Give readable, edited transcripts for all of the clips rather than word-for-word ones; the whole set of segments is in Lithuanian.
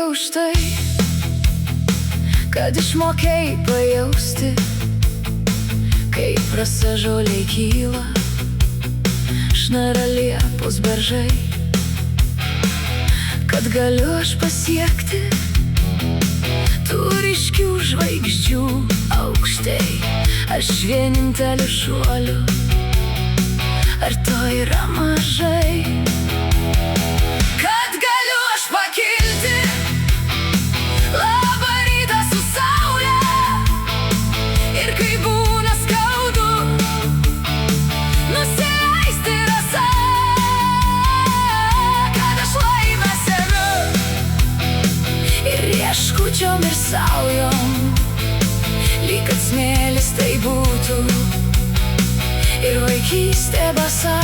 dėkoju už tai, kad išmokėjai pajausti, kaip rasa žolė kyla, šnara liepos beržai, kad galiu aš pasiekti tų ryškių žvaigždžių aukštai. Aš vieninteliu šuoliu, ar to yra mažai? Kad galiu aš pakilti, labą rytą su saule, ir kai būna skaudu, nusileisti rasa, kad aš laimę semiu ir rieškučiom ir saujom, lyg kad smėlis tai būtų ir vaikystė basa.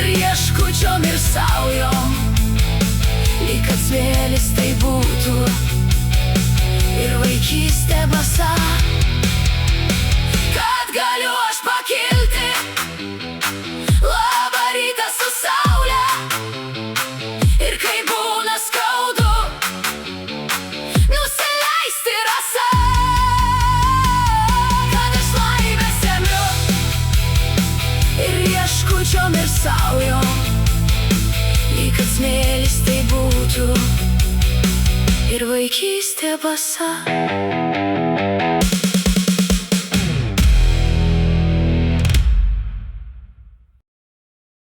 Rieškučiom ir saujom, lyg kad smėlis tai būtų ir vaikystė basa. Kad galiu aš pakilti, labą rytą su saule, ir kai būna skaudu, nusileisti rasa, kad aš laimę semiu ir rieškučiom ir saujom, lyg kad smėlis tai būtų ir vaikystė basa.